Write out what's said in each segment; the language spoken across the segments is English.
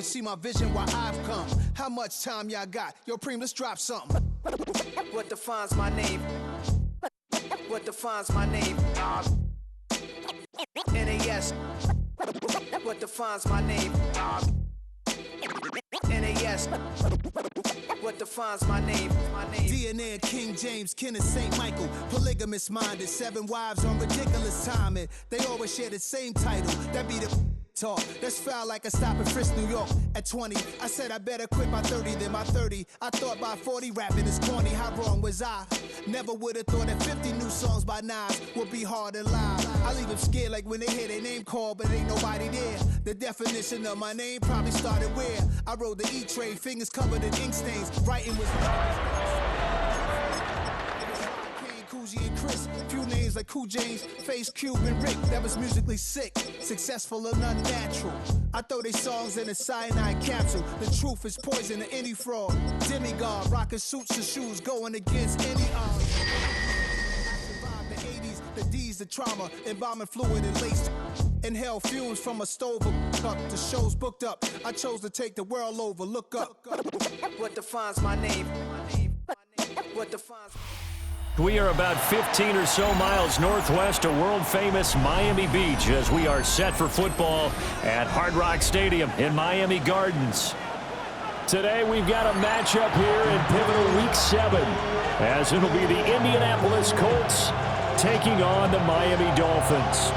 even see my vision why I've come. How much time y'all got? Yo, Preem, let's drop something. What defines my name? What defines my name? NAS. What defines my name? NAS. What defines my name? DNA of King James, kin of St. Michael. Polygamous minded, 7 wives on ridiculous timing. They always share the same title. That be the talk. That's foul like a stop in Frisk, New York. At 20, I said I better quit by 30 than my 30. I thought by 40 rapping is corny. How wrong was I? Never would have thought that 50 new songs by Nas would be hard and live. I leave them scared like when they hear their name called, but ain't nobody there. The definition of my name probably started where I rode the E-train, fingers covered in ink stains. Writing was Coogee and Chris, few names like Cool James, Face Cube and Rick. That was musically sick, successful and unnatural. I throw these songs in a cyanide capsule. The truth is poison to any fraud. Demigod, rocking suits and shoes, going against any odds. I survived the 80s, the D's, the trauma, embalming fluid and laced. Inhale fumes from a stove cup. The show's booked up. I chose to take the world over. Look up. What defines my name? What defines? We are about 15 or so miles northwest of world-famous Miami Beach as we are set for football at Hard Rock Stadium in Miami Gardens. Today we've got a matchup here in pivotal Week 7 as it'll be the Indianapolis Colts taking on the Miami Dolphins.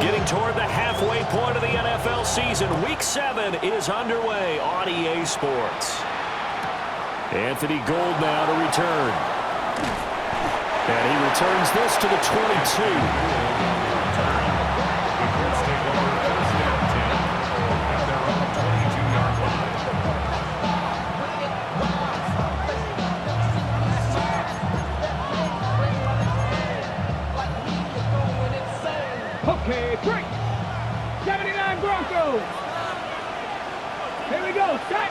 Getting toward the halfway point of the NFL season, Week 7 is underway on EA Sports. Anthony Gould now to return. And he returns this to the 22. Okay, 3. 79 Broncos. Here we go. Set.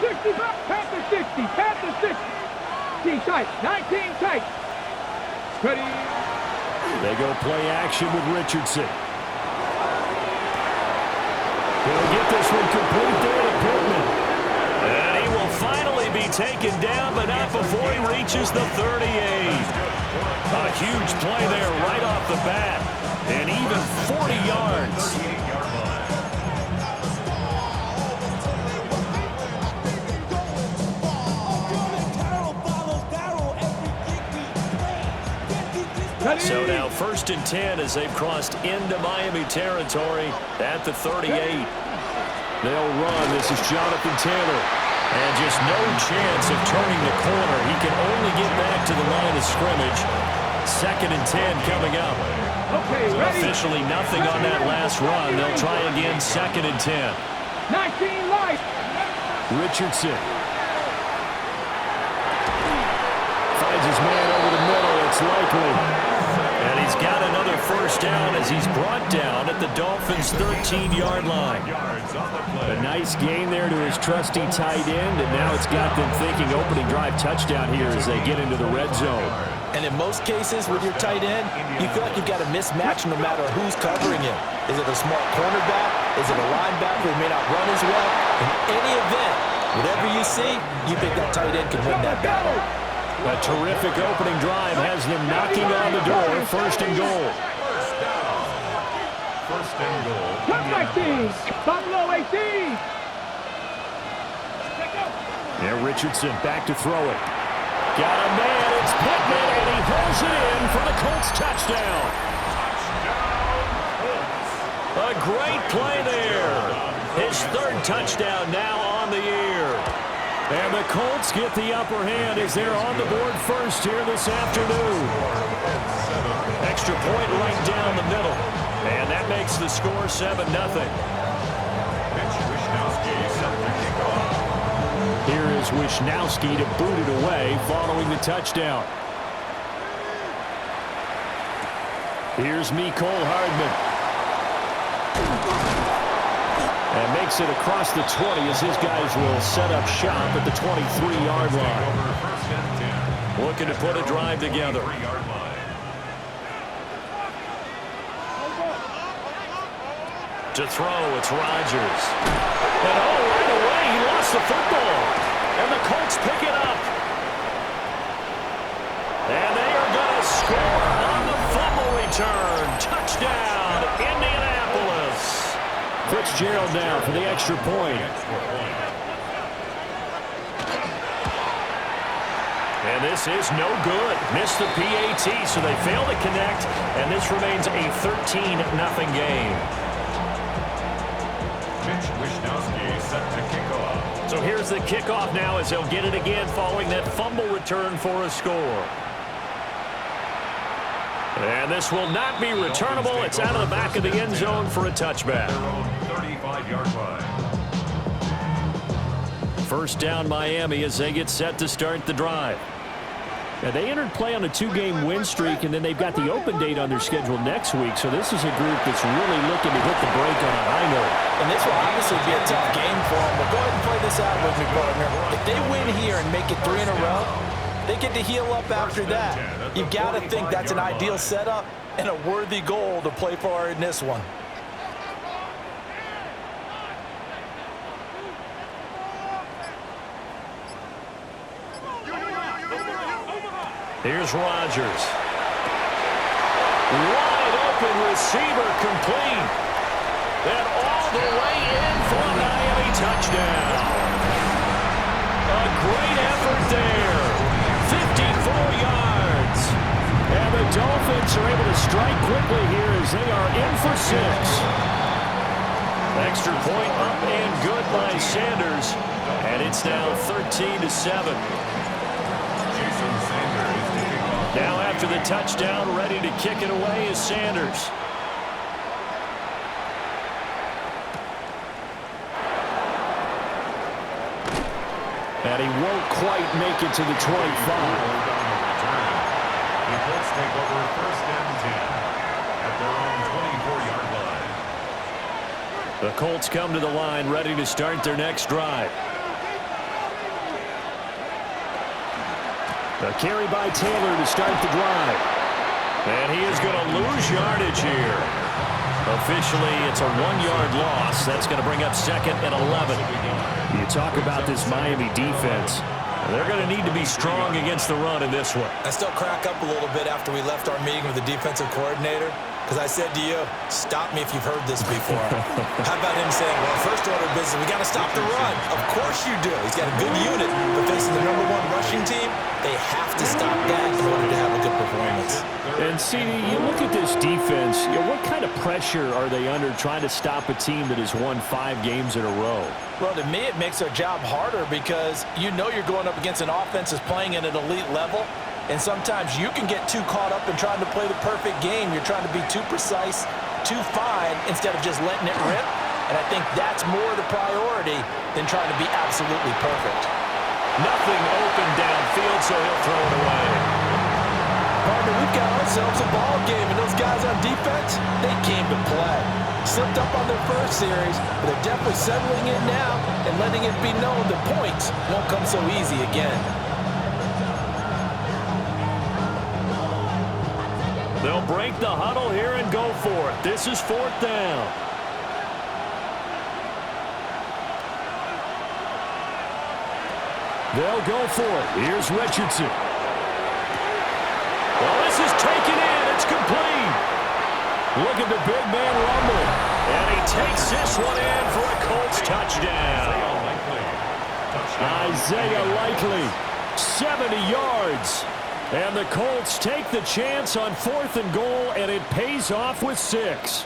65. Panther 60. Panther 60. T-tight. 19 tight. Ready. They go play action with Richardson. He'll get this one complete there to Pittman. And he will finally be taken down, but not before he reaches the 38. A huge play there right off the bat. And even 40 yards. So now 1st and 10 as they've crossed into Miami territory at the 38. They'll run. This is Jonathan Taylor. And just no chance of turning the corner. He can only get back to the line of scrimmage. 2nd and 10 coming up. Okay, so officially nothing on that last run. They'll try again 2nd and 10. 19 light. Richardson. Finds his man over the middle. It's likely. And he's got another 1st down as he's brought down at the Dolphins' 13-yard line. A nice gain there to his trusty tight end, and now it's got them thinking opening drive touchdown here as they get into the red zone. And in most cases with your tight end, you feel like you've got a mismatch no matter who's covering him. Is it a small cornerback? Is it a linebacker who may not run as well? In any event, whatever you see, you think that tight end can win that battle. A terrific opening drive has them knocking on the door. 1st and goal. 1st and goal. Comeback team. Buffalo 18. There, Richardson back to throw it. Got a man. It's Pittman, and he pulls it in for the Colts touchdown. A great play there. His 3rd touchdown now on the year. And the Colts get the upper hand as they're on the board first here this afternoon. Extra point right down the middle. And that makes the score 7-0. Here is Wishnowski to boot it away following the touchdown. Here's Mecole Hardman. And makes it across the 20 as his guys will set up shop at the 23-yard line. Looking to put a drive together. To throw, it's Rodgers. And right away, he lost the football. And the Colts pick it up. And they are going to score on the fumble return. Touchdown, Indianapolis. Fitzgerald now for the extra point. And this is no good. Missed the PAT, so they fail to connect. And this remains a 13-0 game. Set to kick off. So here's the kickoff now as they'll get it again following that fumble return for a score. And this will not be returnable. It's out of the back of the end zone for a touchback. 35-yard line. First down Miami as they get set to start the drive. Now, they entered play on a 2-game win streak, and then they've got the open date on their schedule next week. So this is a group that's really looking to hit the break on a high note. And this will obviously be a tough game for them. But go ahead and play this out with me, partner. If they win here and make it 3 in a row, they get to heal up after that. You've got to think that's an ideal setup and a worthy goal to play for in this one. Here's Rodgers. Wide open receiver complete. And all the way in for a Miami touchdown. A great effort there. 54 yards. And the Dolphins are able to strike quickly here as they are in for 6. Extra point up and good by Sanders. And it's now 13-7. Now after the touchdown, ready to kick it away is Sanders. And he won't quite make it to the 25. The Colts take over first and 10 at their own 24-yard line. The Colts come to the line ready to start their next drive. A carry by Taylor to start the drive. And he is going to lose yardage here. Officially, it's a 1-yard loss. That's going to bring up 2nd and 11. You talk about this Miami defense. They're going to need to be strong against the run in this one. I still crack up a little bit after we left our meeting with the defensive coordinator, because I said to you, stop me if you've heard this before. How about him saying, well, first order of business, we got to stop the run. Of course you do. He's got a good unit, but facing the #1 rushing team, they have to stop that in order to have a good performance. And, CD, you look at this defense, what kind of pressure are they under trying to stop a team that has won 5 games in a row? Well, to me, it makes their job harder because you know you're going up against an offense that's playing at an elite level. And sometimes you can get too caught up in trying to play the perfect game. You're trying to be too precise, too fine, instead of just letting it rip. And I think that's more the priority than trying to be absolutely perfect. Nothing open downfield, so he'll throw it away. Partner, we've got ourselves a ball game, and those guys on defense, they came to play. Slipped up on their first series, but they're definitely settling in now and letting it be known the points won't come so easy again. They'll break the huddle here and go for it. This is 4th down. They'll go for it. Here's Richardson. Well, this is taken in. It's complete. Look at the big man rumble. And he takes this one in for a Colts touchdown. Isaiah Likely, 70 yards. And the Colts take the chance on 4th and goal, and it pays off with 6.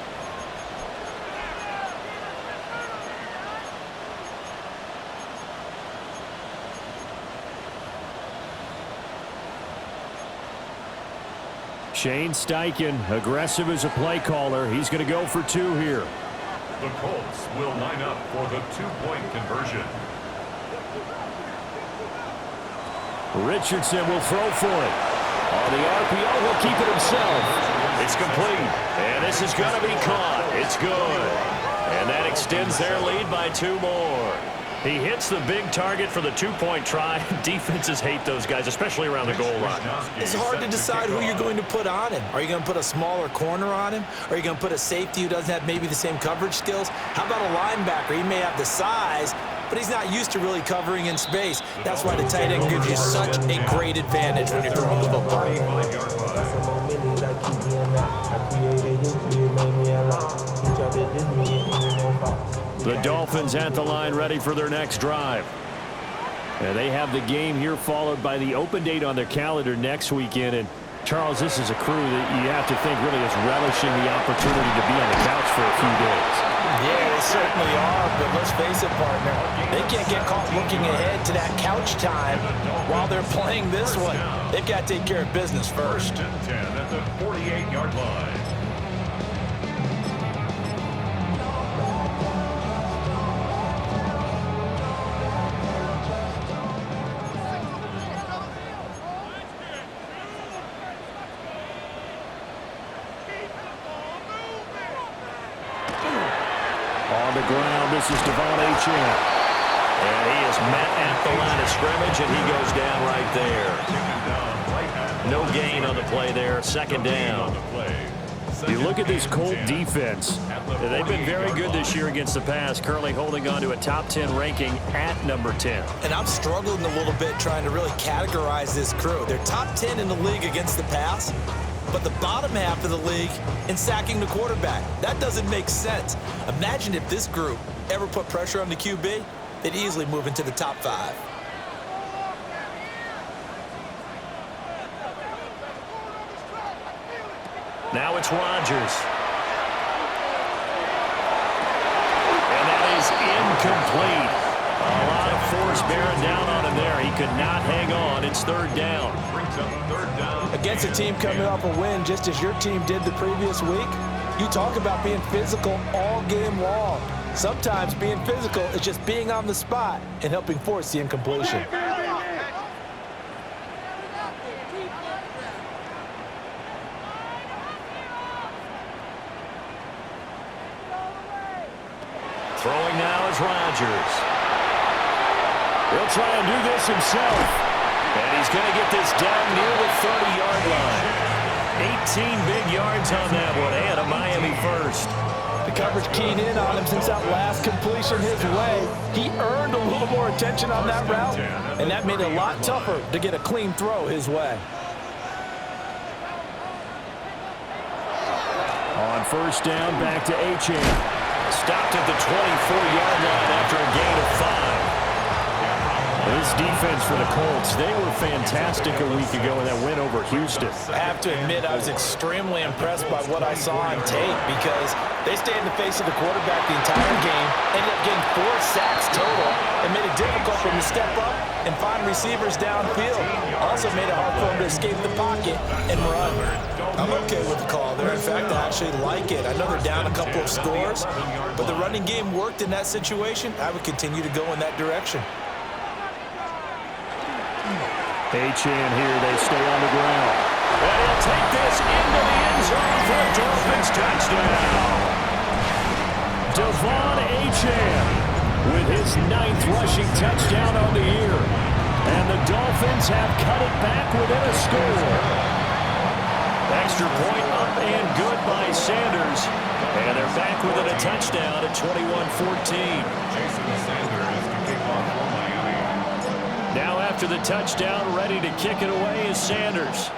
Shane Steichen, aggressive as a play caller. He's going to go for 2 here. The Colts will line up for the 2-point conversion. Richardson will throw for it. On the RPO, he'll keep it himself. It's complete. And this is going to be caught. It's good. And that extends their lead by 2 more. He hits the big target for the two-point try. Defenses hate those guys, especially around the goal line. It's hard to decide who you're going to put on him. Are you going to put a smaller corner on him? Or are you going to put a safety who doesn't have maybe the same coverage skills? How about a linebacker? He may have the size, but he's not used to really covering in space. That's why the tight end gives you such a great advantage when you're throwing the football. The Dolphins at the line, ready for their next drive. And they have the game here followed by the open date on their calendar next weekend. And Charles, this is a crew that you have to think really is relishing the opportunity to be on the couch for a few days. Yeah, they certainly are, but let's face it, partner. They can't get caught looking ahead to that couch time while they're playing this one. They've got to take care of business first. 10 at the 48-yard line. On the ground, this is Devon Achane. And he is met at the line of scrimmage, and he goes down right there. No gain on the play there, second down. You look at this Colt defense. They've been very good this year against the pass, currently holding on to a top 10 ranking at number 10. And I'm struggling a little bit trying to really categorize this crew. They're top 10 in the league against the pass, but the bottom half of the league in sacking the quarterback. That doesn't make sense. Imagine if this group ever put pressure on the QB, they'd easily move into the top 5. Now it's Rodgers. And that is incomplete. A lot of force bearing down on him there. He could not hang on. It's third down. Against a team coming off a win, just as your team did the previous week, you talk about being physical all game long. Sometimes being physical is just being on the spot and helping force the incompletion. Throwing now is Rodgers. He'll try and do this himself. And he's going to get this down near the 30-yard line. 18 big yards on that one, and a Miami first. The coverage keyed in on him since that last completion his way. He earned a little more attention on that route, and that made it a lot tougher to get a clean throw his way. On first down, back to Achane. Stopped at the 24-yard line after a gain of 5. This defense for the Colts, they were fantastic a week ago in that win over Houston. I have to admit, I was extremely impressed by what I saw on tape because they stayed in the face of the quarterback the entire game, ended up getting 4 sacks total, and made it difficult for him to step up and find receivers downfield. Also made it hard for him to escape the pocket and run. I'm okay with the call there. In fact, I actually like it. I know they're down a couple of scores, but the running game worked in that situation. I would continue to go in that direction. Achane here, they stay on the ground. And he'll take this into the end zone for a Dolphins touchdown. Devon Achane with his 9th rushing touchdown on the year. And the Dolphins have cut it back within a score. Extra point up and good by Sanders. And they're back within a touchdown at 21-14. Now after the touchdown, ready to kick it away is Sanders.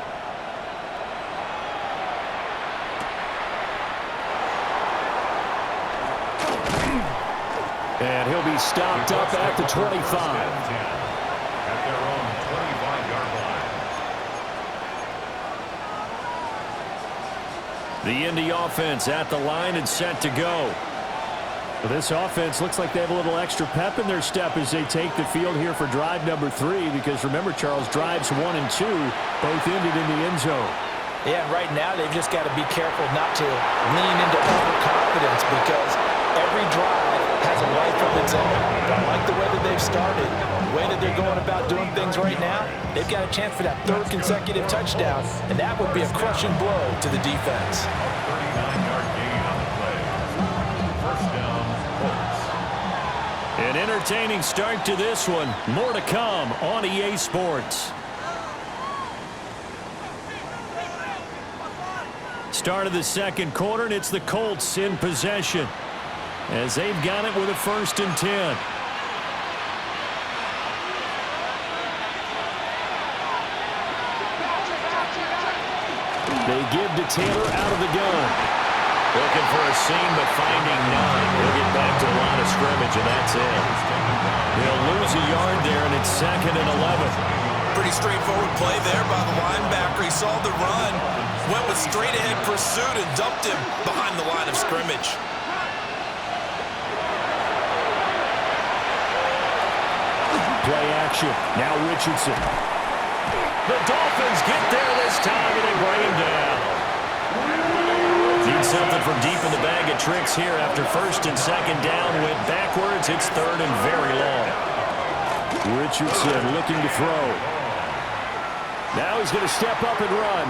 And he'll be stopped up at the 25. At their own 25-yard line. The Indy offense at the line and set to go. Well, this offense looks like they have a little extra pep in their step as they take the field here for drive number 3, because remember, Charles, drives 1 and 2 both ended in the end zone. Yeah, right now they've just got to be careful not to lean into overconfidence because every drive has a life of its own. I like the way that they've started, the way that they're going about doing things right now. They've got a chance for that 3rd consecutive touchdown, and that would be a crushing blow to the defense. 39-yard gain on the play. First down, Colts. An entertaining start to this one. More to come on EA Sports. Start of the second quarter, and it's the Colts in possession as they've got it with a 1st and 10. They give to Taylor out of the gun. Looking for a seam, but finding none. He'll get back to the line of scrimmage, and that's it. He'll lose a yard there, and it's 2nd and 11. Pretty straightforward play there by the linebacker. He saw the run, went with straight-ahead pursuit, and dumped him behind the line of scrimmage. Play action. Now Richardson. The Dolphins get there this time, and they bring him down. Need something from deep in the bag of tricks here after 1st and 2nd down. Went backwards. It's 3rd and very long. Richardson looking to throw. Now he's going to step up and run.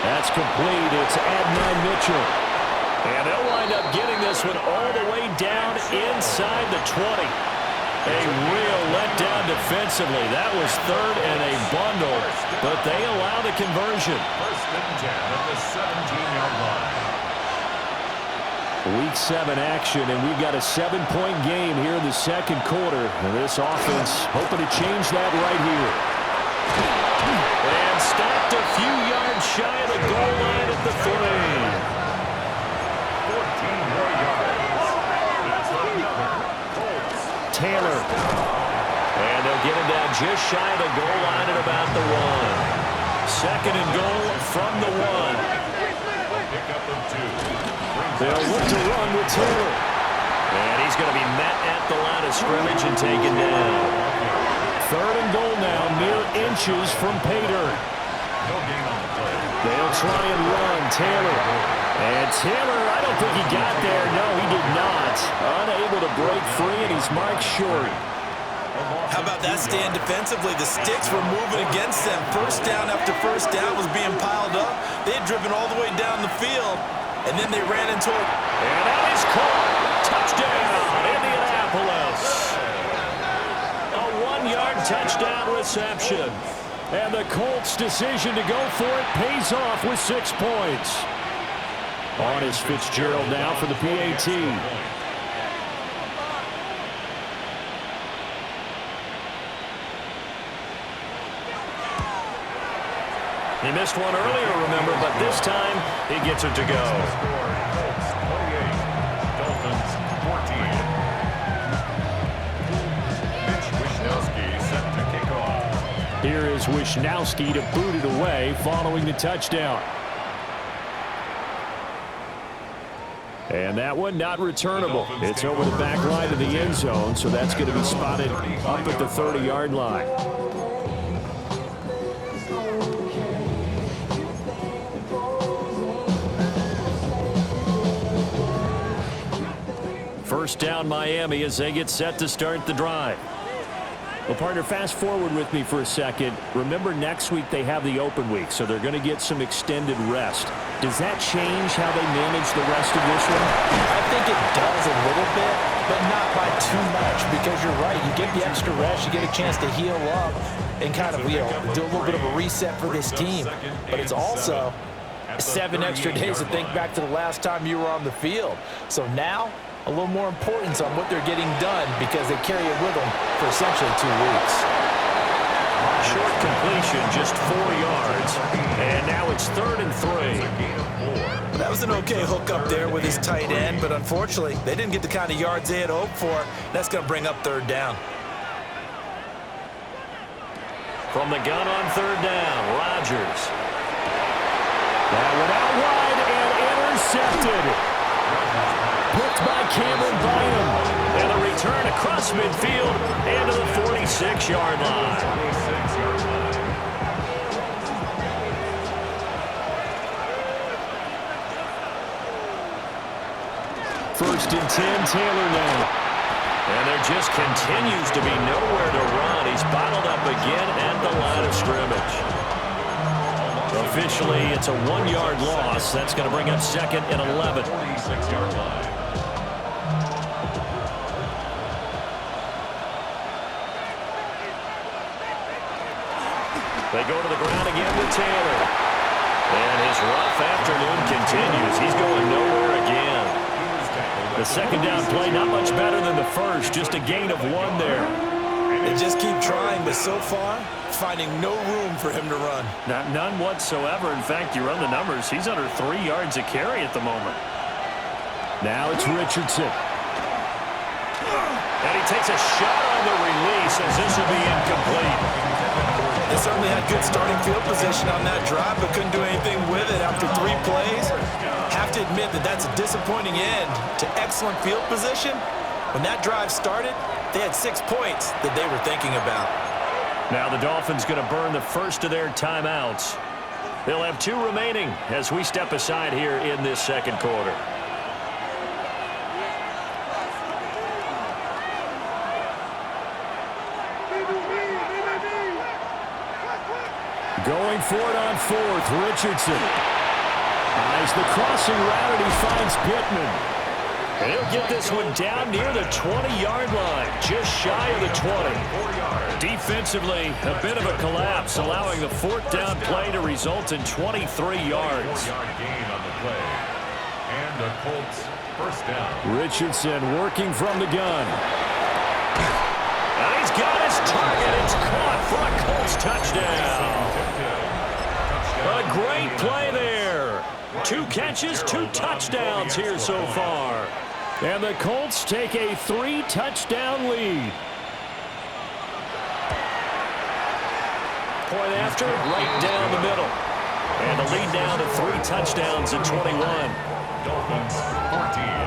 That's complete. It's Adnan Mitchell. And they'll wind up getting this one all the way down inside the 20. A real letdown defensively. That was 3rd and a bundle, but they allow the conversion. 1st and 10 at the 17-yard line. Week 7 action, and we've got a 7-point game here in the second quarter. And this offense hoping to change that right here. And stopped a few yards shy of the goal line at the 3. 14 more yards. That's another Colts. Taylor. And they'll get him down just shy of the goal line at about the 1. 2nd and goal from the 1. Pick up of 2. They'll look to run with Taylor. And he's going to be met at the line of scrimmage and taken down. 3rd and goal now, mere inches from pay dirt. No gain on the play. They'll try and run. Taylor. And Taylor, I don't think he got there. No, he did not. Unable to break free, and he's marked short. How about that stand defensively? The sticks were moving against them. 1st down after 1st down was being piled up. They had driven all the way down the field, and then they ran into it. And that is caught. Touchdown, Indianapolis. A 1-yard touchdown reception. And the Colts' decision to go for it pays off with 6 points. On is Fitzgerald now for the PAT. He missed one earlier, remember, but this time he gets it to go. Colts 28, Dolphins 14. Mitch Wishnowsky set to kick off. Here is Wishnowsky to boot it away following the touchdown. And that one not returnable. It's over the back line of the end zone, so that's going to be spotted up at the 30-yard line. First down Miami as they get set to start the drive. Well, partner, fast forward with me for a second. Remember, next week they have the open week, so they're going to get some extended rest. Does that change how they manage the rest of this one? I think it does a little bit, but not by too much, because you're right. You get the extra rest, you get a chance to heal up and kind of, do a little bit of a reset for this team. But it's also 7 extra days to think back to the last time you were on the field. So now, a little more importance on what they're getting done because they carry it with them for essentially 2 weeks. Short completion, just 4 yards, and now it's 3rd and 3. That was an okay hook up there with his tight end, but unfortunately, they didn't get the kind of yards they had hoped for. That's going to bring up 3rd down. From the gun on 3rd down, Rodgers. That one out wide and intercepted. Picked by Cameron Bynum. And a return across midfield and to the 46-yard line. 46-yard line. First and 10, Taylor now. And there just continues to be nowhere to run. He's bottled up again at the line of scrimmage. Officially, it's a 1-yard loss. That's going to bring up 2nd and 11. 46-yard line. They go to the ground again with Taylor. And his rough afternoon continues. He's going nowhere again. The second down play, not much better than the first. Just a gain of 1 there. They just keep trying, but so far, finding no room for him to run. None whatsoever. In fact, you run the numbers. He's under 3 yards a carry at the moment. Now it's Richardson. And he takes a shot on the release as this will be incomplete. They certainly had good starting field position on that drive, but couldn't do anything with it after 3 plays. Have to admit that that's a disappointing end to excellent field position. When that drive started, they had 6 points that they were thinking about. Now the Dolphins going to burn the first of their timeouts. They'll have 2 remaining as we step aside here in this second quarter. Going for it on 4th, Richardson. Eyes the crossing route, and he finds Pittman. And he'll get this one down near the 20-yard line, just shy of the 20. Defensively, a bit of a collapse, allowing the 4th down play to result in 23 yards. And the Colts first down. Richardson working from the gun. And he's got his target. It's caught for a Colts touchdown. A great play there. 2 catches, 2 touchdowns here so far. And the Colts take a 3-touchdown lead. Point after, right down the middle. And the lead down to 3 touchdowns at 21. Dolphins 14.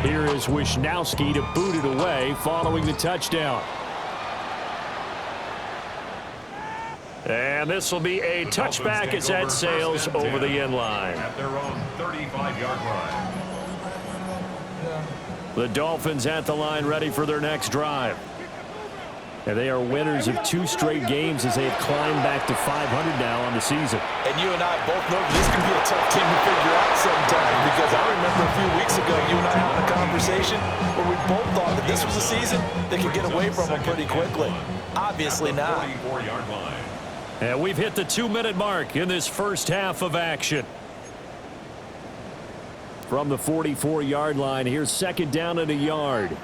Here is Wishnowski to boot it away following the touchdown. And this will be a touchback as that sails over the end line. At their own 35-yard line. The Dolphins at the line ready for their next drive. And they are winners of 2 straight games as they have climbed back to 500 now on the season. And you and I both know this can be a tough team to figure out sometimes, because I remember a few weeks ago you and I had a conversation where we both thought that this was a season that could get away from them pretty quickly. Obviously not. 44-yard line. And we've hit the 2-minute mark in this first half of action. From the 44-yard line, here's second down and a yard.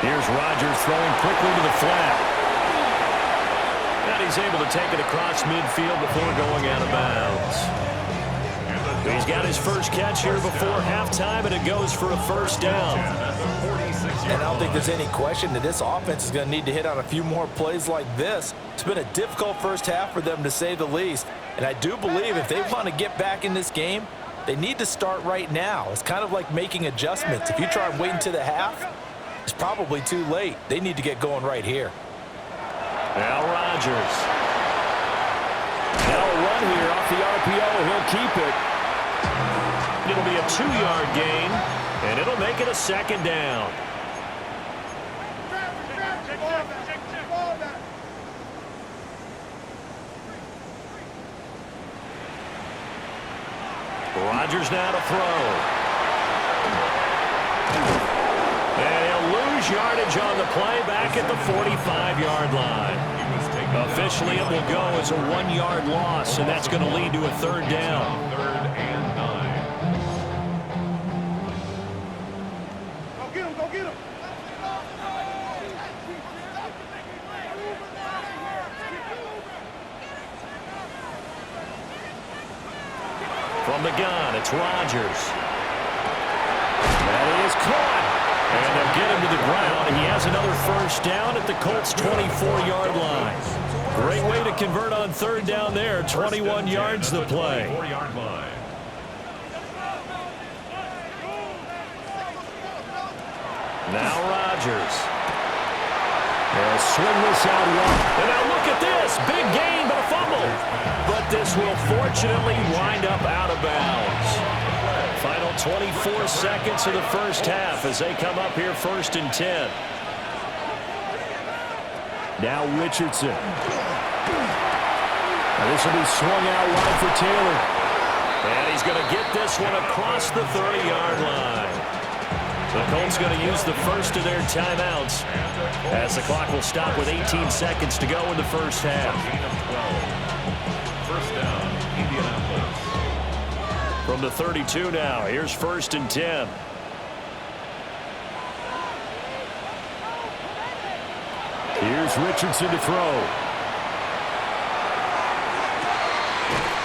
Here's Rodgers throwing quickly to the flat. And he's able to take it across midfield before going out of bounds. He's got his first catch here before halftime, and it goes for a first down. And I don't think there's any question that this offense is going to need to hit on a few more plays like this. It's been a difficult first half for them, to say the least. And I do believe if they want to get back in this game, they need to start right now. It's kind of like making adjustments. If you try and wait until the half, it's probably too late. They need to get going right here. Now Rodgers. Now a run here off the RPO. He'll keep it. It'll be a 2-yard gain, and it'll make it a second down. Rodgers now to throw. And he'll lose yardage on the play back at the 45-yard line. Officially, it will go as a 1-yard loss, and that's going to lead to a third down. 3rd and 9. Go get him, go get him. From the gun, it's Rodgers. That is caught. And they'll get him to the ground. He has another first down at the Colts' 24-yard line. Great way to convert on third down there. 21 yards the play. 24-yard line. Now Rodgers. They'll swing this out well. And now look at this. Big gain, but a fumble. But this will fortunately wind up out of bounds. Final 24 seconds of the first half as they come up here 1st and 10. Now Richardson. And this will be swung out wide for Taylor. And he's going to get this one across the 30-yard line. The Colts going to use the first of their timeouts as the clock will stop with 18 seconds to go in the first half. First down, Indianapolis. From the 32 now, here's 1st and 10. Here's Richardson to throw.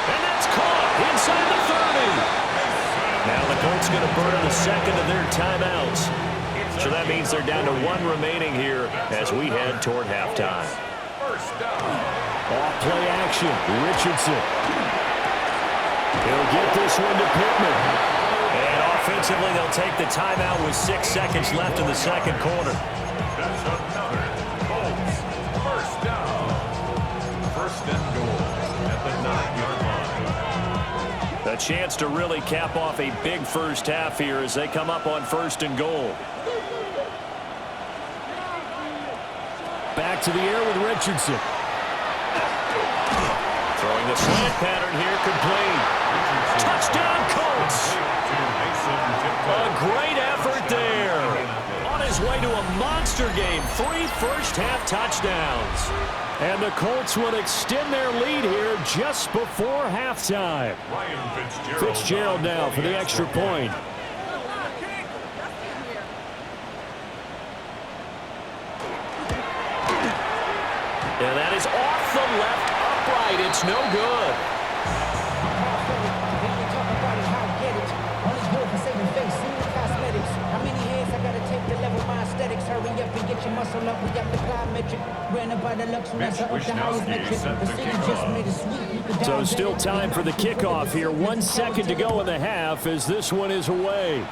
And that's caught inside the 30. Now the Colts going to burn the second of their timeouts. So that means they're down to 1 remaining here as we head toward halftime. First down. Off play action, Richardson. He'll get this one to Pittman. And offensively, they'll take the timeout with 6 seconds left in the second quarter. That's uncovered. Colts. First down. First and goal at the 9-yard line. A chance to really cap off a big first half here as they come up on 1st and goal. Back to the air with Richardson. Throwing the slant pattern here, complete. Touchdown, Colts! A great effort there. On his way to a monster game, 3 first-half touchdowns. And the Colts will extend their lead here just before halftime. Fitzgerald now for the extra point. And that is off the left upright. It's no good. So still time for the kickoff here. 1 second to go in the half as this one is away.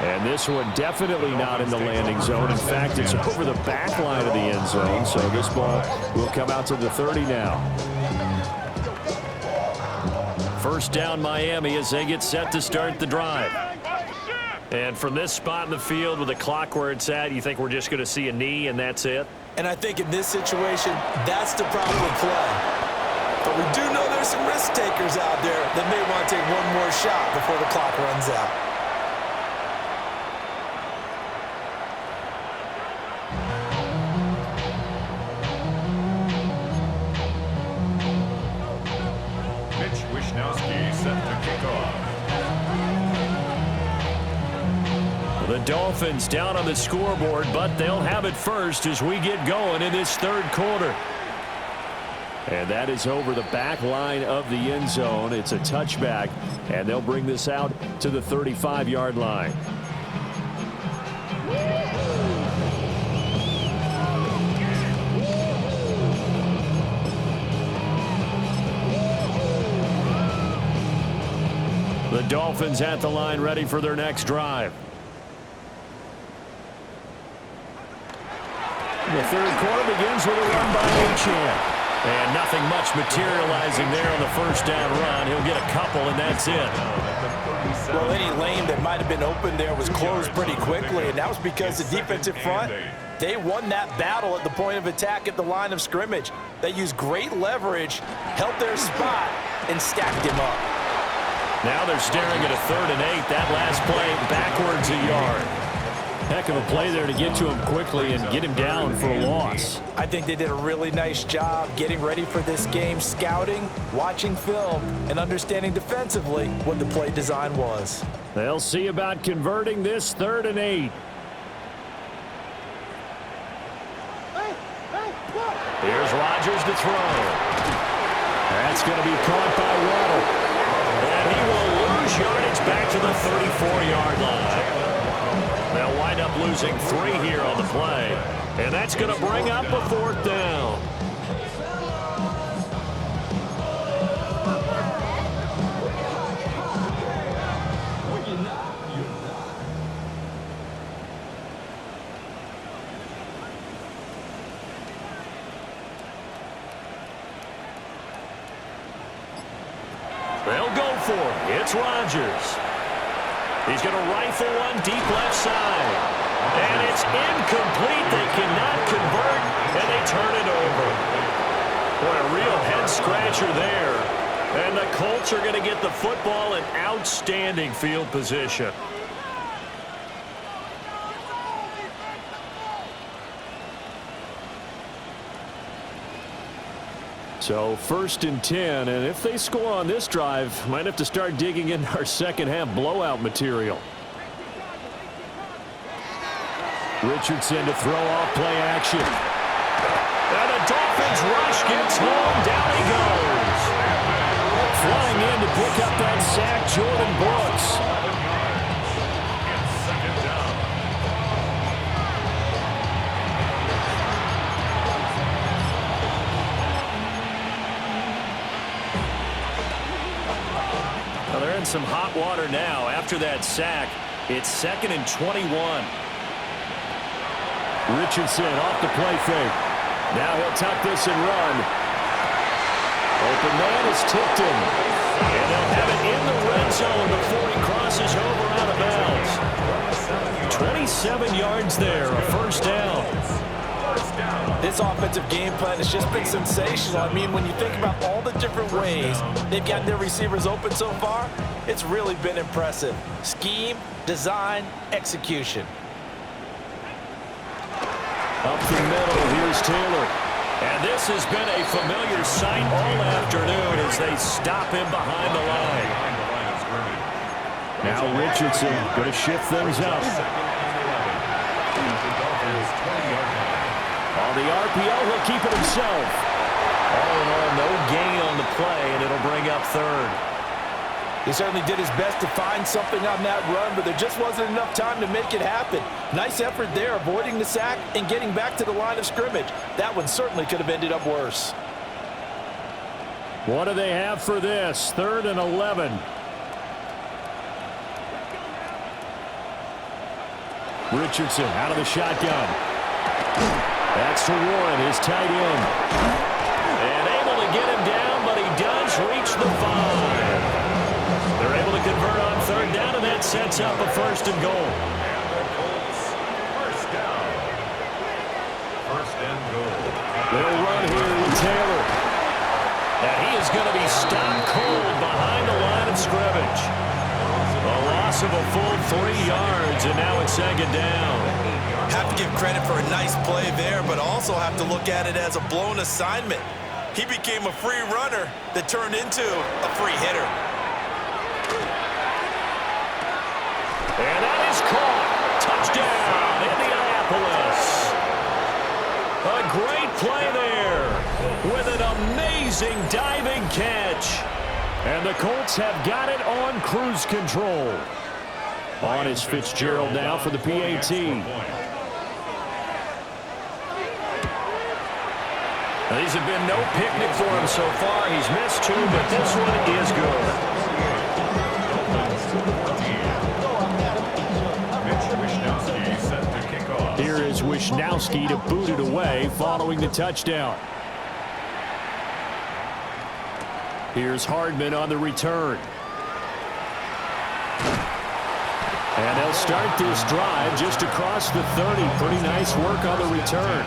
And this one definitely not in the landing zone. In fact, it's over the back line of the end zone. So this ball will come out to the 30 now. First down Miami as they get set to start the drive. And from this spot in the field with the clock where it's at, you think we're just going to see a knee and that's it? And I think in this situation, that's the proper play. But we do know there's some risk takers out there that may want to take one more shot before the clock runs out. The Dolphins down on the scoreboard, but they'll have it first as we get going in this third quarter. And that is over the back line of the end zone. It's a touchback, and they'll bring this out to the 35-yard line. The Dolphins at the line ready for their next drive. The third quarter begins with a run by Achane. And nothing much materializing there on the first down run. He'll get a couple, and that's it. Well, any lane that might have been open there was closed pretty quickly, and that was because the defensive front, they won that battle at the point of attack at the line of scrimmage. They used great leverage, held their spot, and stacked him up. Now they're staring at a 3rd and 8. That last play backwards a yard. Heck of a play there to get to him quickly and get him down for a loss. I think they did a really nice job getting ready for this game, scouting, watching film, and understanding defensively what the play design was. They'll see about converting this 3rd and 8. Here's Rodgers to throw. That's going to be caught by Waddle. And he will lose yardage back to the 34-yard line. They'll wind up losing 3 here on the play. And that's going to bring up a 4th down. They'll go for it. It's Rodgers. He's going to rifle one deep left side. And it's incomplete. They cannot convert, and they turn it over. What a real head-scratcher there. And the Colts are going to get the football in outstanding field position. So 1st and 10, and if they score on this drive, might have to start digging in our second half blowout material. Richardson to throw off play action. And the Dolphins rush gets home. Down he goes. Flying in to pick up that sack, Jordan Brooks. Well, they're in some hot water now. After that sack, it's 2nd and 21. Richardson off the play fake. Now he'll tuck this and run. Open man is Tipton. And they'll have it in the red zone before he crosses over out of bounds. 27 yards there, a 1st down. This offensive game plan has just been sensational. I mean, when you think about all the different ways they've gotten their receivers open so far, it's really been impressive. Scheme, design, execution. Up the middle, here's Taylor. And this has been a familiar sight all afternoon as they stop him behind the line. Now Richardson going to shift things up. On the RPO, he'll keep it himself. All in all, no gain on the play, and it'll bring up 3rd. He certainly did his best to find something on that run, but there just wasn't enough time to make it happen. Nice effort there, avoiding the sack and getting back to the line of scrimmage. That one certainly could have ended up worse. What do they have for this? 3rd and 11. Richardson out of the shotgun. That's to Warren, his tight end. And able to get him down, but he does reach the 5. They're able to convert on 3rd down, and that sets up a 1st and goal. First down. 1st and goal. They'll run here with Taylor. And he is going to be stopped cold behind the line of scrimmage. A loss of a full 3 yards, and now it's 2nd down. Have to give credit for a nice play there, but also have to look at it as a blown assignment. He became a free runner that turned into a free hitter. And that is caught. Touchdown, Indianapolis. A great play there with an amazing diving catch. And the Colts have got it on cruise control. On is Fitzgerald now for the PAT. These have been no picnic for him so far. He's missed 2, but this one is good. Here is Wishnowski to boot it away following the touchdown. Here's Hardman on the return. And they'll start this drive just across the 30. Pretty nice work on the return.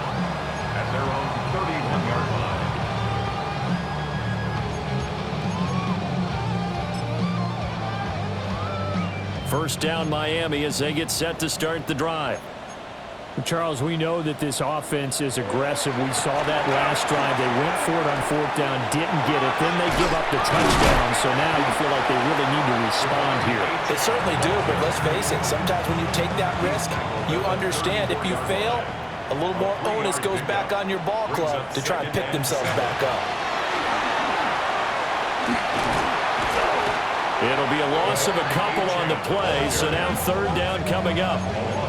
At their own 31-yard line. 1st down Miami as they get set to start the drive. Charles, we know that this offense is aggressive. We saw that last drive. They went for it on 4th down, didn't get it. Then they give up the touchdown. So now you feel like they really need to respond here. They certainly do, but let's face it. Sometimes when you take that risk, you understand if you fail, a little more onus goes back on your ball club to try and pick themselves back up. It'll be a loss of a couple on the play, so now 3rd down coming up.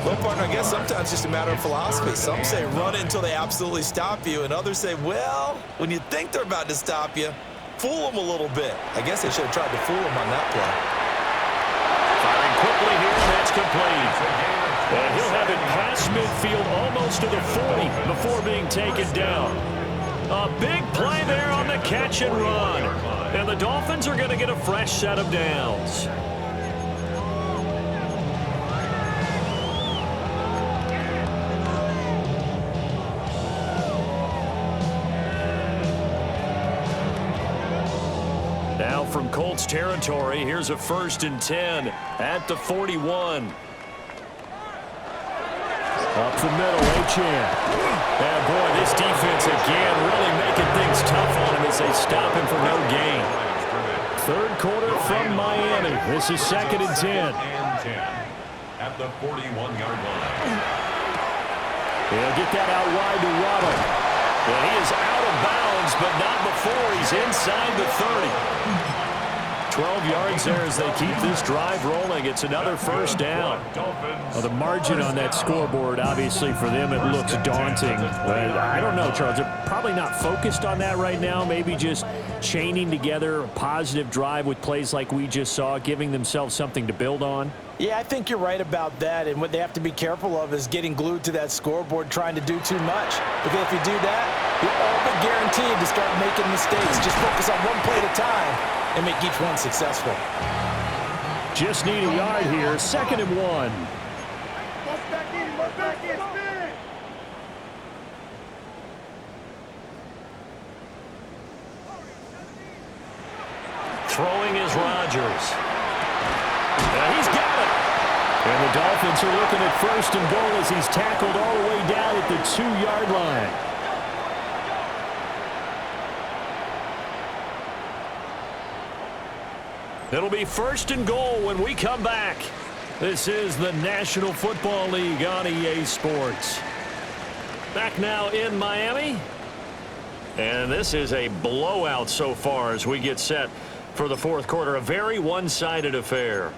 Well, partner, I guess sometimes it's just a matter of philosophy. Some say run it until they absolutely stop you, and others say, well, when you think they're about to stop you, fool them a little bit. I guess they should have tried to fool them on that play. Firing quickly here, and that's complete. And he'll have it past midfield almost to the 40 before being taken down. A big play there on the catch and run. And the Dolphins are going to get a fresh set of downs. from Colts territory. Here's a 1st and 10 at the 41. Up the middle, Achane. And boy, this defense again really making things tough on him as they stop him for no gain. 3rd quarter from Miami. This is 2nd and 10. At the 41-yard line. He'll get that out wide to Waddle. And he is out of bounds, but not before he's inside the 30. 12 yards there as they keep this drive rolling. It's another 1st down. Well, the margin on that scoreboard, obviously, for them, it looks daunting. But I don't know, Charles. They're probably not focused on that right now. Maybe just chaining together a positive drive with plays like we just saw, giving themselves something to build on. Yeah, I think you're right about that, and what they have to be careful of is getting glued to that scoreboard trying to do too much. Because if you do that, you're all but guaranteed to start making mistakes. Just focus on one play at a time and make each one successful. Just need a yard here, 2nd and 1. Throwing is Rodgers. And he's got it. And the Dolphins are looking at 1st and goal as he's tackled all the way down at the 2-yard line. It'll be 1st and goal when we come back. This is the National Football League on EA Sports. Back now in Miami. And this is a blowout so far as we get set for the 4th quarter. A very one-sided affair.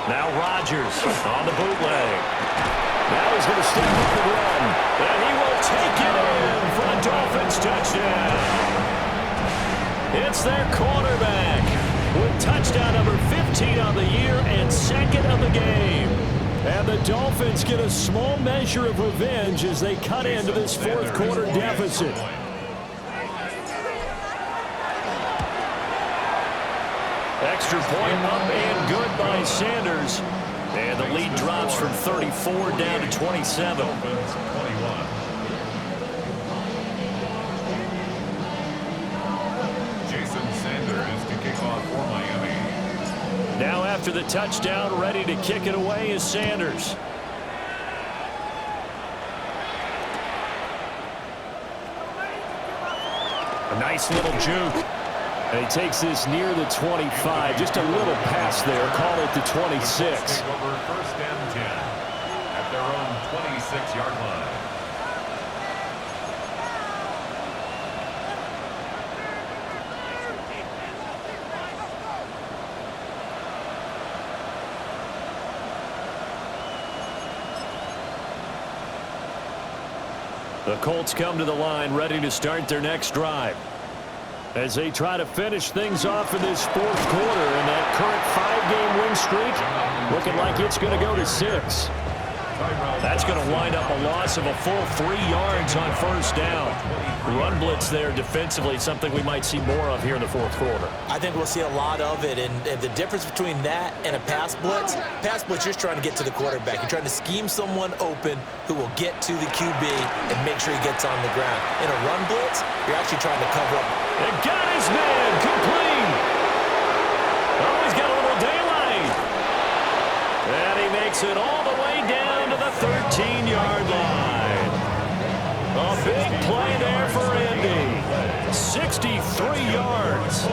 Now Rodgers on the bootleg. Now he's going to step up and run. And he will take it in for a Dolphins touchdown. It's their quarterback with touchdown number 15 on the year and 2nd of the game. And the Dolphins get a small measure of revenge as they cut into this 4th quarter deficit. Extra point up and good by Sanders. And the lead drops from 34 down to 27. Jason Sanders to kick off for Miami. Now after the touchdown, ready to kick it away is Sanders. A nice little juke. And he takes this near the 25. Just a little pass there. Call it the 26. Take over 1st and 10 at their own 26-yard line. The Colts come to the line ready to start their next drive. As they try to finish things off in this 4th quarter, and that current 5-game win streak looking like it's going to go to 6. That's going to wind up a loss of a full 3 yards on 1st down. Run blitz there defensively, something we might see more of here in the 4th quarter. I think we'll see a lot of it, and the difference between that and a pass blitz, you're just trying to get to the quarterback. You're trying to scheme someone open who will get to the QB and make sure he gets on the ground. In a run blitz, you're actually trying to cover up. And got his man complete. Oh, he's got a little daylight. And he makes it all the way down to the 13-yard line. A big play there for Indy. 63 yards.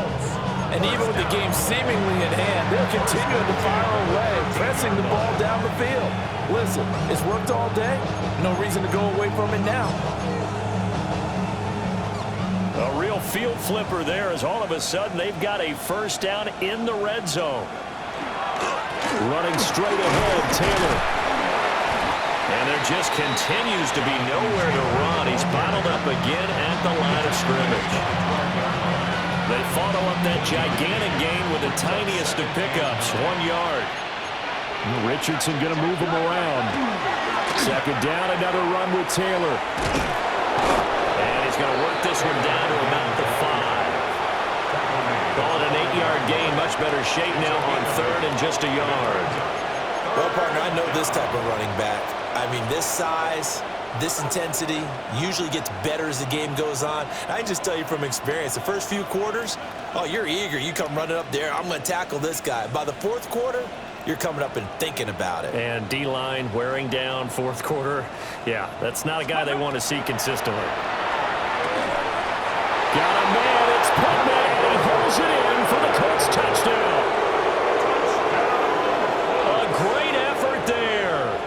And even with the game seemingly in hand, they're continuing to fire away, pressing the ball down the field. Listen, it's worked all day. No reason to go away from it now. A real field flipper there as all of a sudden they've got a 1st down in the red zone. Running straight ahead, Taylor. And there just continues to be nowhere to run. He's bottled up again at the line of scrimmage. They follow up that gigantic gain with the tiniest of pickups, 1 yard. Richardson going to move him around. Second down, another run with Taylor. And he's going to work this one down to about the 5. Call it an 8-yard gain. Much better shape now on third and just a yard. Well, partner, I know this type of running back. I mean, this size, this intensity usually gets better as the game goes on. I can just tell you from experience, the first few quarters, oh, you're eager. You come running up there, I'm going to tackle this guy. By the fourth quarter, you're coming up and thinking about it. And D-line wearing down fourth quarter. Yeah, that's not a guy they want to see consistently. Got a man. It's Pittman. He holds it in for the Colts touchdown. A great effort there.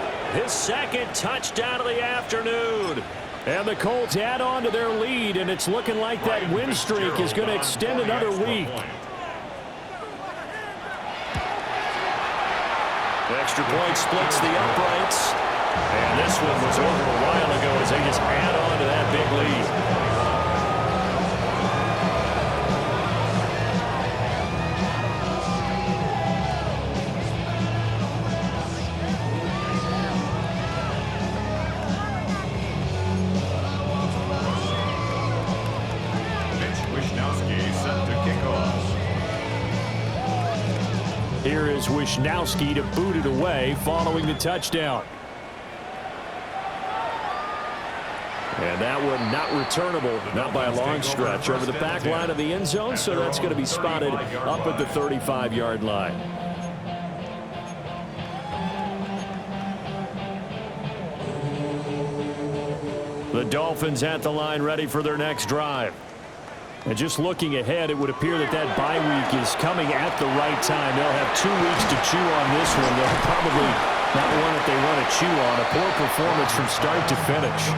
His second touchdown of the afternoon. And the Colts add on to their lead, and it's looking like that win streak is going to extend another week. Extra point splits the uprights. And this one was over a while ago as they just add on to that big lead. Here is Wisnowski to boot it away following the touchdown. And that one not returnable, not by a long stretch, over the back line of the end zone, so that's going to be spotted up at the 35-yard line. The Dolphins at the line ready for their next drive. And just looking ahead, it would appear that that bye week is coming at the right time. They'll have 2 weeks to chew on this one. They'll probably not one that they want to chew on. A poor performance from start to finish.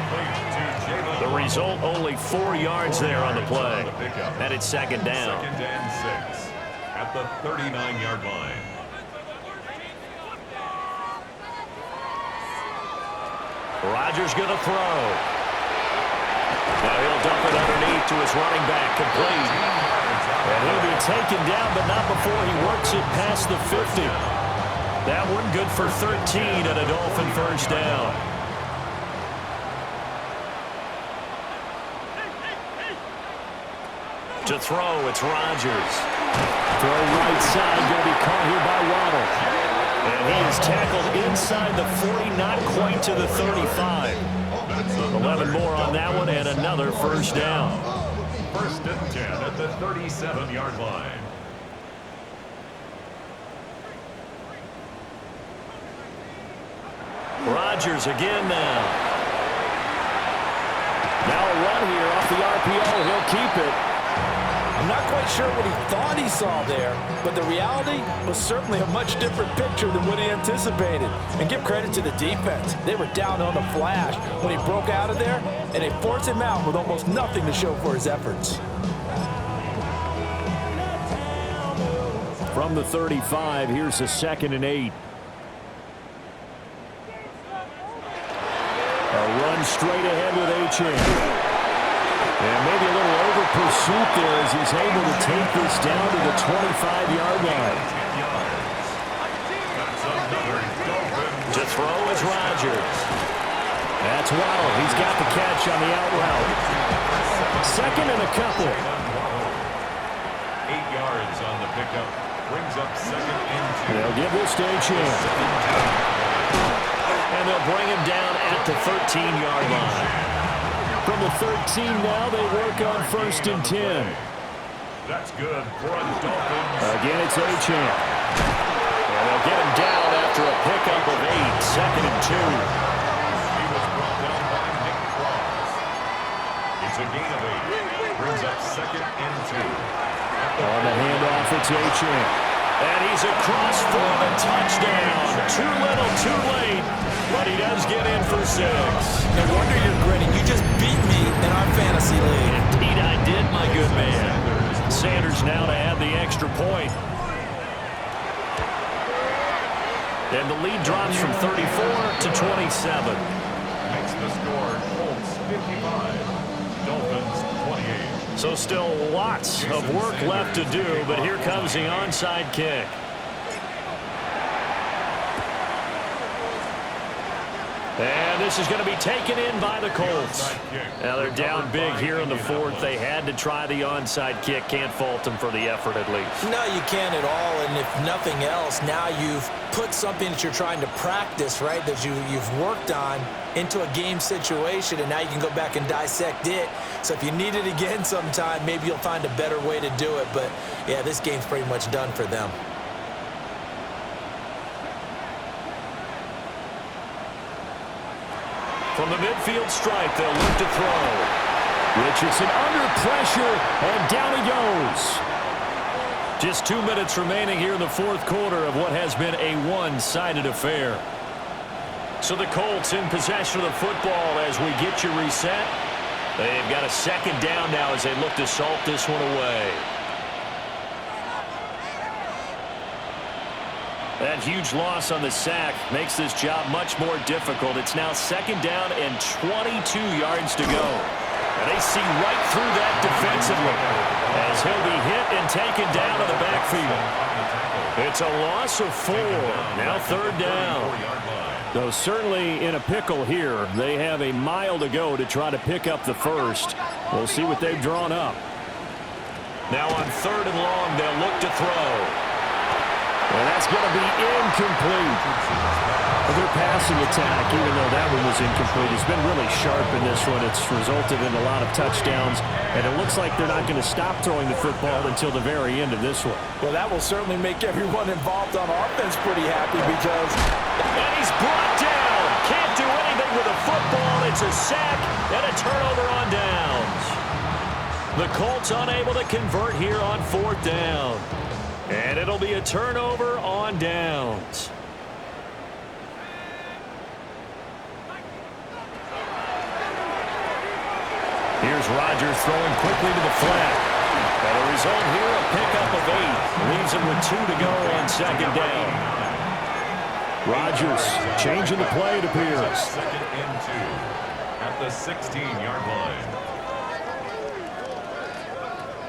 The result, only 4 yards there on the play. And it's second down. Second and 6 at the 39-yard line. Rodgers going to throw. Now he'll dump it underneath to his running back, complete. And he'll be taken down, but not before he works it past the 50. That one good for 13 and a Dolphin first down. To throw, it's Rodgers. Throw right side, going to be caught here by Waddle. And he is tackled inside the 40, not quite to the 35. 11 more on that one, and another first down. First and 10 at the 37-yard line. Rodgers again now. Now a run here off the RPO. He'll keep it. I'm not quite sure what he thought he saw there, but the reality was certainly a much different picture than what he anticipated. And give credit to the defense. They were down on the flash when he broke out of there, and they forced him out with almost nothing to show for his efforts. From the 35, here's a 2nd and 8. A run straight ahead with Achane. And maybe a little over pursuit there as he's able to take this down to the 25-yard line. To throw is Rodgers. That's Waddle. He's got the catch on the out route. Second and a couple. 8 yards on the pickup. Brings up second and 2. They'll give this to Achane. And they'll bring him down at the 13-yard line. From the 13 now, they work on 1st and 10. That's good for a Dolphins. Again, it's Achane. And they'll get him down after a pickup of 8, 2nd and 2. He was brought down by Nick Cross. It's a gain of 8. Brings up second and 2. On the handoff, it's Achane. And he's across for the touchdown. Too little, too late. But he does get in for 6. No wonder you're grinning. You just beat me in our fantasy league. Indeed I did, my good man. Sanders now to add the extra point. And the lead drops from 34 to 27. Makes the score Colts 55. Dolphins 28. So still lots of work left to do, but here comes the onside kick. And this is going to be taken in by the Colts. Now they're down big here in the fourth. They had to try the onside kick. Can't fault them for the effort at least. No, you can't at all. And if nothing else, now you've put something that you're trying to practice, right, that you've worked on into a game situation, and now you can go back and dissect it. So if you need it again sometime, maybe you'll find a better way to do it. But, yeah, this game's pretty much done for them. From the midfield stripe, they'll look to throw. Richardson under pressure, and down he goes. Just 2 minutes remaining here in the fourth quarter of what has been a one-sided affair. So the Colts in possession of the football as we get you reset. They've got a second down now as they look to salt this one away. That huge loss on the sack makes this job much more difficult. It's now second down and 22 yards to go. And they see right through that defensively as he'll be hit and taken down to the backfield. It's a loss of 4. Now third down. Though certainly in a pickle here. They have a mile to go to try to pick up the first. We'll see what they've drawn up. Now on third and long, they'll look to throw. And that's going to be incomplete. Their passing attack, even though that one was incomplete, has been really sharp in this one. It's resulted in a lot of touchdowns, and it looks like they're not going to stop throwing the football until the very end of this one. Well, that will certainly make everyone involved on offense pretty happy because... And he's brought down. Can't do anything with the football. It's a sack and a turnover on downs. The Colts unable to convert here on fourth down. And it'll be a turnover on downs. Here's Rodgers throwing quickly to the flat. And the result here, a pickup of 8. Leaves him with 2 to go on second down. Rodgers changing the play, it appears. Second and 2 at the 16-yard line.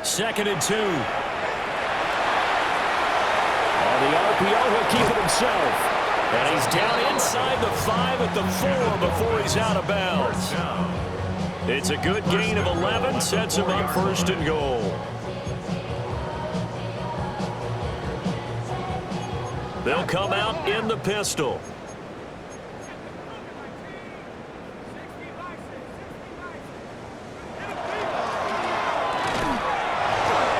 Second and 2. On the RPO, he'll keep it himself. And he's down inside the 5 at the 4 before he's out of bounds. It's a good gain of 11, sets him up first and goal. They'll come out in the pistol.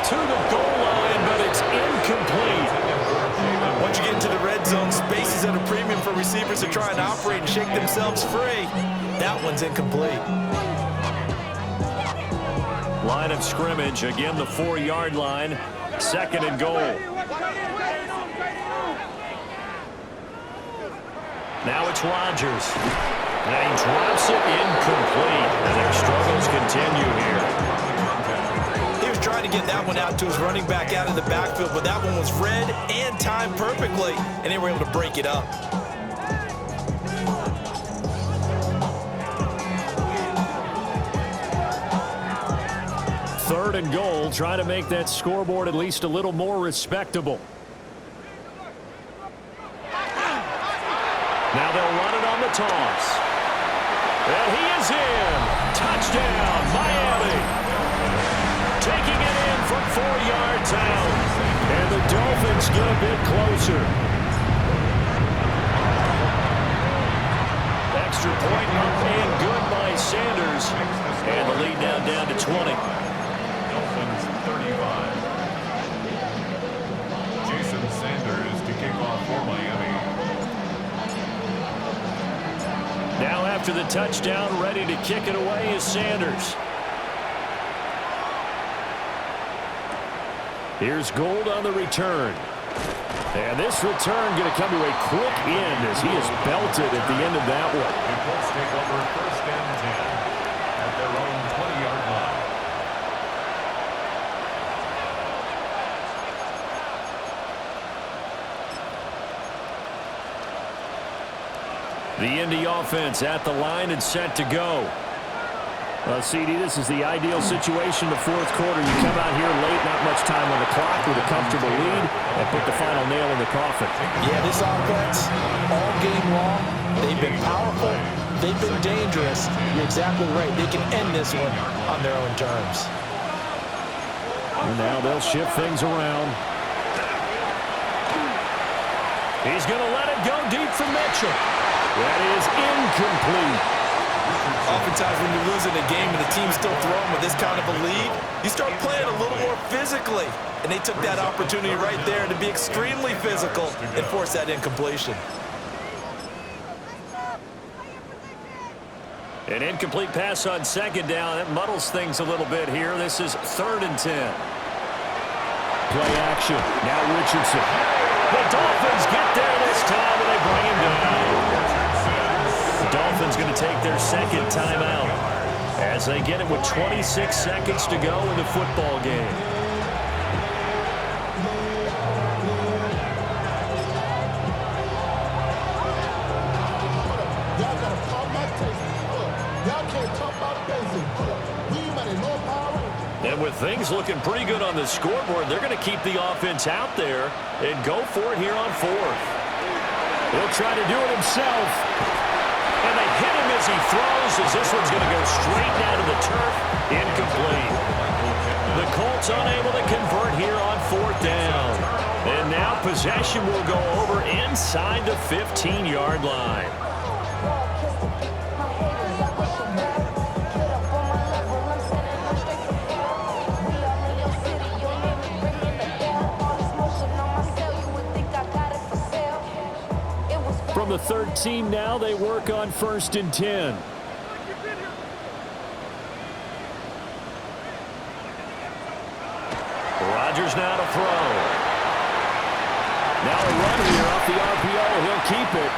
To the goal line, but it's incomplete. Once you get into the red zone, space is at a premium for receivers to try and operate and shake themselves free. That one's incomplete. Line of scrimmage, again the 4-yard line. Second and goal. Now it's Rodgers. And he drops it incomplete. And their struggles continue here. He was trying to get that one out to his running back out of the backfield, but that one was read and timed perfectly, and they were able to break it up. Third and goal, trying to make that scoreboard at least a little more respectable. Now they'll run it on the toss. And he is in. Touchdown, Miami. Taking it in from 4 yards out. And the Dolphins get a bit closer. Extra point up and good by Sanders. And the lead now down to 20. Dolphins 35. Jason Sanders to kick off for Miami. Now after the touchdown, ready to kick it away is Sanders. Here's Gould on the return. And this return going to come to a quick end as he is belted at the end of that one. The Colts take over first and 10 at their own 20-yard line. The Indy offense at the line and set to go. Well, CD, this is the ideal situation in the fourth quarter. You come out here late, not much time on the clock, with a comfortable lead, and put the final nail in the coffin. Yeah, this offense, all game long, they've been powerful, they've been dangerous. You're exactly right. They can end this one on their own terms. And now they'll shift things around. He's going to let it go deep for Mitchell. That is incomplete. Oftentimes when you're losing a game and the team's still throwing with this kind of a lead, you start playing a little more physically. And they took that opportunity right there to be extremely physical and force that incompletion. An incomplete pass on second down. That muddles things a little bit here. This is 3rd and 10. Play action. Now Richardson. The Dolphins get there this time, and they bring him down. The Dolphins going to take their second timeout as they get it with 26 seconds to go in the football game. And with things looking pretty good on the scoreboard, they're going to keep the offense out there and go for it here on 4th. He'll try to do it himself. And they hit him as he throws, as this one's going to go straight down to the turf. Incomplete. The Colts unable to convert here on 4th down. And now possession will go over inside the 15-yard line. From the 13 now, they work on 1st and 10. Rodgers now to throw. Now a run here off the RPO. He'll keep it.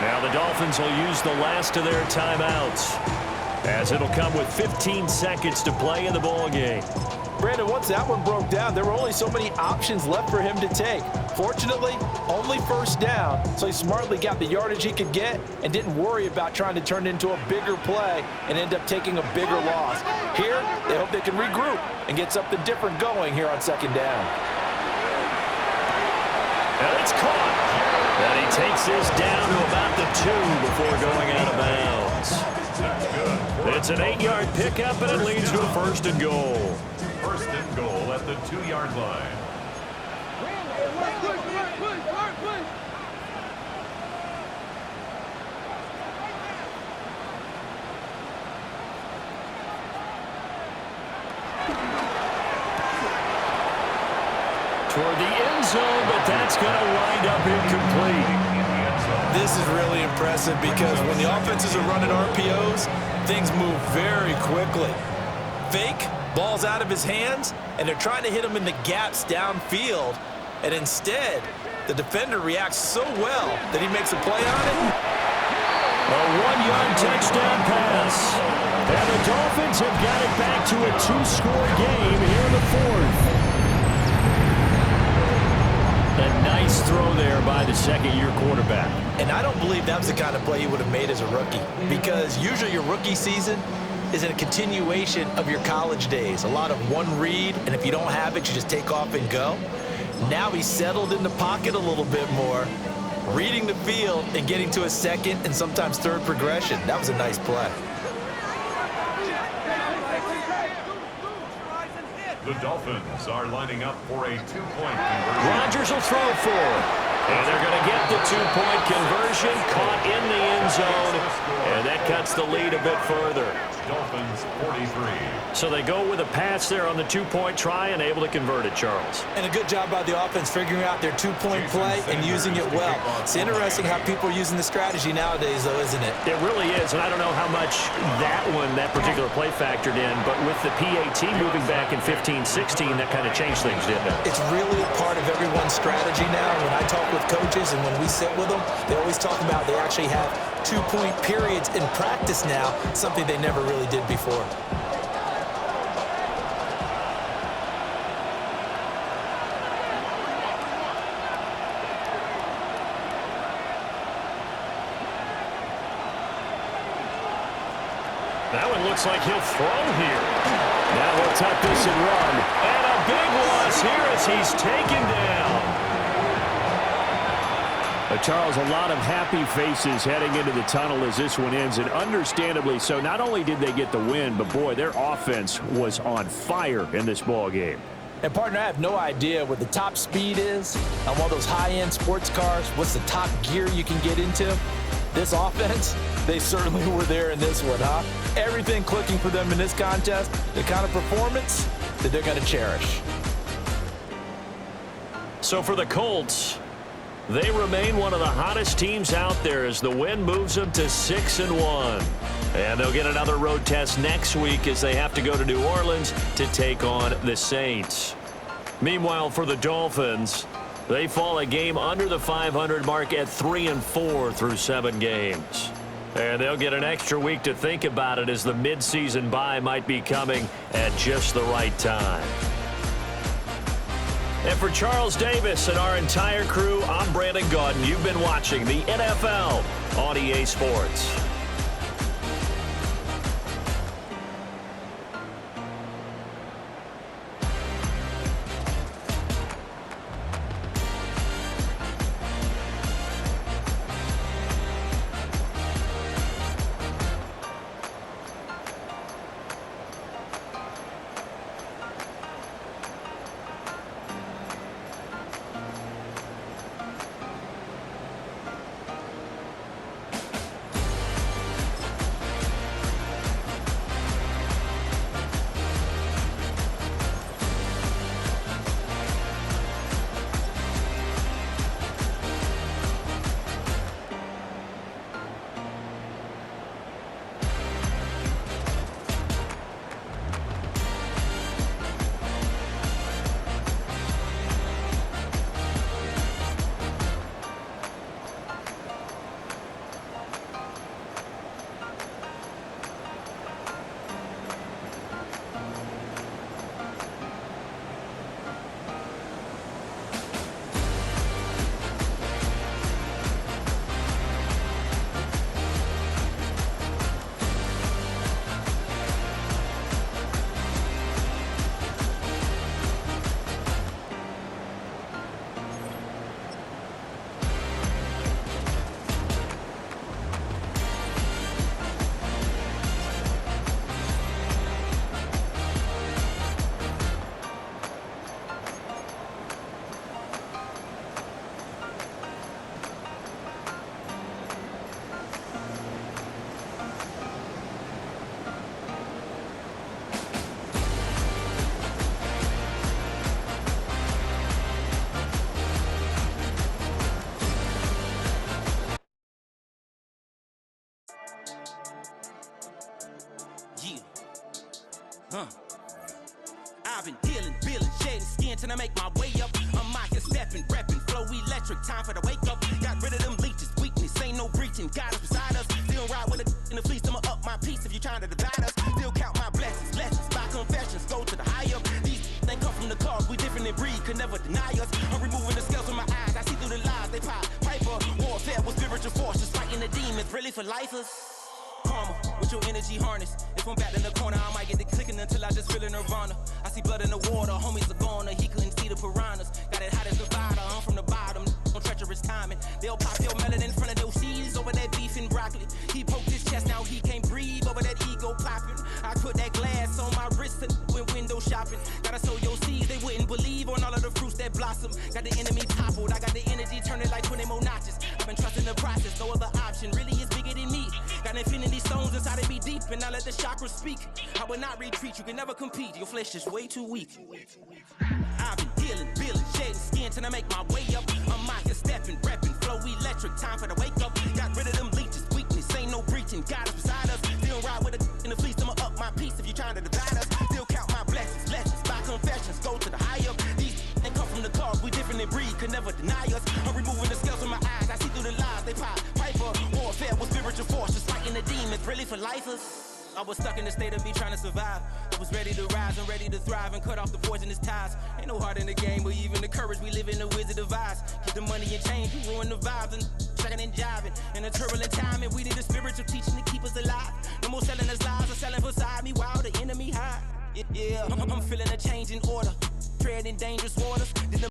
Now the Dolphins will use the last of their timeouts, as it'll come with 15 seconds to play in the ball game. Brandon, once that one broke down, there were only so many options left for him to take. Fortunately, only 1st down, so he smartly got the yardage he could get and didn't worry about trying to turn it into a bigger play and end up taking a bigger loss. Here, they hope they can regroup and get something different going here on 2nd down. And it's caught. And he takes this down to about the 2 before going out of bounds. It's an 8-yard pickup, and it leads to a 1st and goal. 1st and goal at the 2-yard line. Toward the end zone, but that's going to wind up incomplete. This is really impressive because when the offenses are running RPOs, things move very quickly. Fake, ball's out of his hands, and they're trying to hit him in the gaps downfield. And instead, the defender reacts so well that he makes a play on it. A 1-yard touchdown pass. And the Dolphins have got it back to a 2-score game here in the 4th. A nice throw there by the 2nd-year quarterback. And I don't believe that was the kind of play he would have made as a rookie, because usually your rookie season is a continuation of your college days. A lot of one read, and if you don't have it, you just take off and go. Now he's settled in the pocket a little bit more, reading the field and getting to a 2nd and sometimes 3rd progression. That was a nice play. The Dolphins are lining up for a 2-point conversion. Rodgers will throw for it. And they're going to get the 2-point conversion, caught in the end zone, and that cuts the lead a bit further. Dolphins 43. So they go with a pass there on the 2-point try and able to convert it, Charles. And a good job by the offense figuring out their 2-point play and using it well. It's interesting how people are using the strategy nowadays, though, isn't it? It really is, and I don't know how much that particular play factored in, but with the PAT moving back in 15-16, that kind of changed things, didn't it? It's really a part of everyone's strategy now. When I talk with coaches and when we sit with them, they always talk about they actually have 2-point periods in practice now, something they never really did before. That one looks like he'll throw here. Now he'll tuck this and run. And a big loss here as he's taken down. Charles, a lot of happy faces heading into the tunnel as this one ends, and understandably so. Not only did they get the win, but, boy, their offense was on fire in this ball game. And, partner, I have no idea what the top speed is on one of those high-end sports cars. What's the top gear you can get into? This offense, they certainly were there in this one, huh? Everything clicking for them in this contest, the kind of performance that they're going to cherish. So for the Colts, they remain one of the hottest teams out there as the win moves them to 6-1. And they'll get another road test next week as they have to go to New Orleans to take on the Saints. Meanwhile, for the Dolphins, they fall a game under the 500 mark at 3-4 through 7 games. And they'll get an extra week to think about it as the midseason bye might be coming at just the right time. And for Charles Davis and our entire crew, I'm Brandon Gaudin. You've been watching the NFL on EA Sports. I've been dealing, shedding skin till I make my way up. I'm out here stepping, repping, flow electric, time for the wake up. Got rid of them leeches, weakness, ain't no breaching. God is beside us, still ride with a in the fleece. I'ma up my piece if you trying to divide us. Still count my blessings, lessons, by confessions, go to the high up. These they come from the cause, we different in breed, could never deny us. I'm removing the scales from my eyes, I see through the lies, they pop. Piper, warfare with spiritual force, just fighting the demons, really for lifers. Karma, with your energy harness. If I'm back in the corner, I might get the clicking until I just feel a nirvana. I see blood in the water, homies are gone, he couldn't see the piranhas. Got it hot as the fire, I'm from the bottom, on treacherous timing. They'll pop your melon in front of those seeds over that beef and broccoli. He poked his chest, now he can't breathe over that ego popping. I put that glass on my wrist and went window shopping. Gotta sow your seeds, they wouldn't believe on all of the fruits that blossom. Got the enemy toppled, I got the energy turning like 20 more notches. I've been trusting the process, no other option really is bigger than me. Got infinity stones inside of me deep, and I let the chakras speak. I will not retreat, you can never compete, your flesh is way too weak. I've been dealing, shedding skin till I make my way up. I'm out here stepping, repping, flow electric, time for the wake up. Got rid of them leeches, weakness, ain't no breaching. God is beside us, still ride with a in the fleece. I'ma up my piece if you trying to divide us. Still count my blessings, lessons, by confessions, go to the high up. These they come from the cause, we different in breed, could never deny us. I'm removing the scales from my eyes, I see through the lies, they pop. Piper, warfare with spiritual force, just fighting the demons, really for lifers. I was stuck in the state of me trying to survive. I was ready to rise and ready to thrive and cut off the poisonous ties. Ain't no heart in the game, but even the courage we live in the wizard of eyes. Get the money and change, you ruin the vibes and sucking and jiving. In a turbulent time, and we need a spiritual teaching to keep us alive. No more selling us lies or selling beside me while the enemy hide. Yeah, I'm feeling a change in order. Treading dangerous waters.